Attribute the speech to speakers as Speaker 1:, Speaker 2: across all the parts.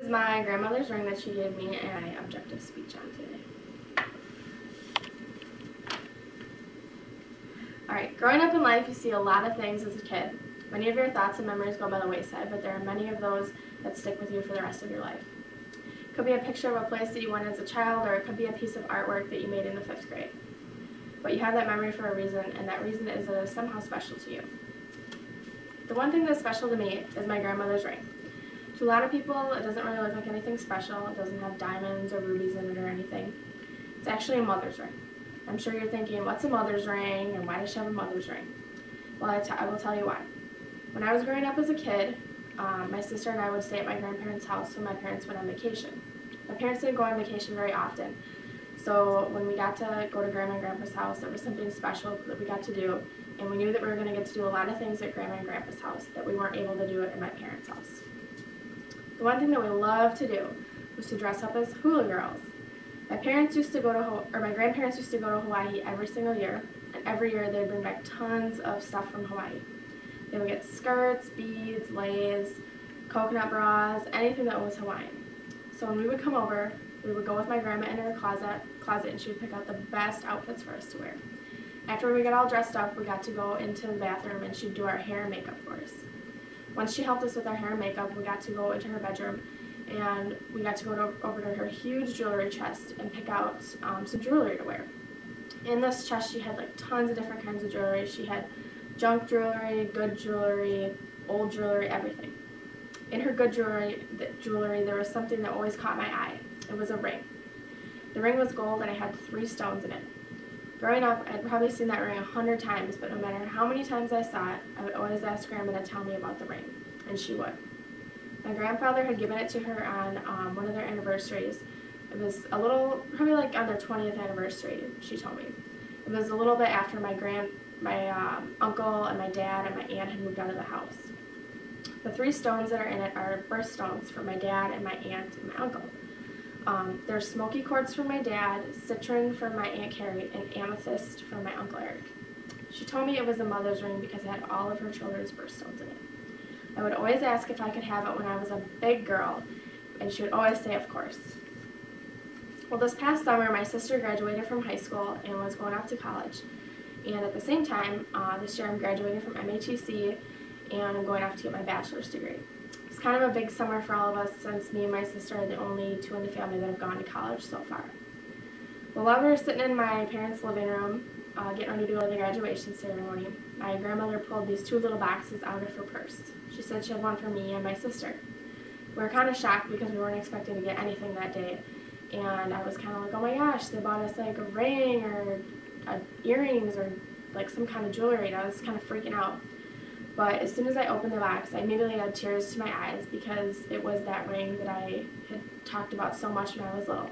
Speaker 1: My grandmother's ring that she gave me, and I objective speech on today. Alright, growing up in life, you see a lot of things as a kid. Many of your thoughts and memories go by the wayside, but there are many of those that stick with you for the rest of your life. It could be a picture of a place that you went as a child, or it could be a piece of artwork that you made in the 5th grade. But you have that memory for a reason, and that reason is that it is somehow special to you. The one thing that's special to me is my grandmother's ring. To a lot of people, it doesn't really look like anything special. It doesn't have diamonds or rubies in it or anything. It's actually a mother's ring. I'm sure you're thinking, what's a mother's ring, and why does she have a mother's ring? Well, I will tell you why. When I was growing up as a kid, my sister and I would stay at my grandparents' house when my parents went on vacation. My parents didn't go on vacation very often, so when we got to go to Grandma and Grandpa's house, it was something special that we got to do, and we knew that we were going to get to do a lot of things at Grandma and Grandpa's house that we weren't able to do at my parents' house. The one thing that we loved to do was to dress up as hula girls. My grandparents used to go to Hawaii every single year, and every year they'd bring back tons of stuff from Hawaii. They would get skirts, beads, leis, coconut bras, anything that was Hawaiian. So when we would come over, we would go with my grandma in her closet and she would pick out the best outfits for us to wear. After we got all dressed up, we got to go into the bathroom and she'd do our hair and makeup for us. Once she helped us with our hair and makeup, we got to go into her bedroom and we got to go over to her huge jewelry chest and pick out some jewelry to wear. In this chest, she had like tons of different kinds of jewelry. She had junk jewelry, good jewelry, old jewelry, everything. In her good jewelry, there was something that always caught my eye. It was a ring. The ring was gold and it had 3 stones in it. Growing up, I'd probably seen that ring 100 times, but no matter how many times I saw it, I would always ask Grandma to tell me about the ring, and she would. My grandfather had given it to her on one of their anniversaries. It was a little, probably like on their 20th anniversary, she told me. It was a little bit after my uncle and my dad and my aunt had moved out of the house. The 3 stones that are in it are birthstones for my dad and my aunt and my uncle. There's smoky quartz for my dad, citron for my Aunt Carrie, and amethyst for my Uncle Eric. She told me it was a mother's ring because it had all of her children's birthstones in it. I would always ask if I could have it when I was a big girl, and she would always say, of course. Well, this past summer, my sister graduated from high school and was going off to college. And at the same time, this year I'm graduating from MATC and I'm going off to get my bachelor's degree. It's kind of a big summer for all of us since me and my sister are the only 2 in the family that have gone to college so far. Well, while we were sitting in my parents' living room getting ready to go to the graduation ceremony, my grandmother pulled these 2 little boxes out of her purse. She said she had one for me and my sister. We were kind of shocked because we weren't expecting to get anything that day. And I was kind of like, oh my gosh, they bought us like a ring or earrings or like some kind of jewelry, and I was kind of freaking out. But as soon as I opened the box, I immediately had tears to my eyes because it was that ring that I had talked about so much when I was little.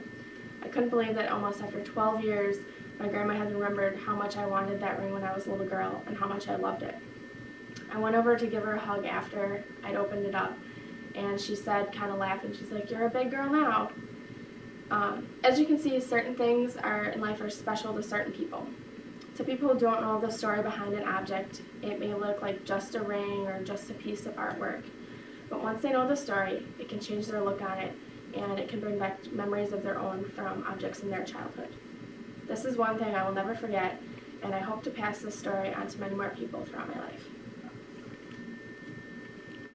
Speaker 1: I couldn't believe that almost after 12 years, my grandma had remembered how much I wanted that ring when I was a little girl and how much I loved it. I went over to give her a hug after I'd opened it up, and she said, kind of laughing, she's like, "You're a big girl now." As you can see, certain things in life are special to certain people. To people who don't know the story behind an object, it may look like just a ring or just a piece of artwork. But once they know the story, it can change their look on it, and it can bring back memories of their own from objects in their childhood. This is one thing I will never forget, and I hope to pass this story on to many more people throughout my life.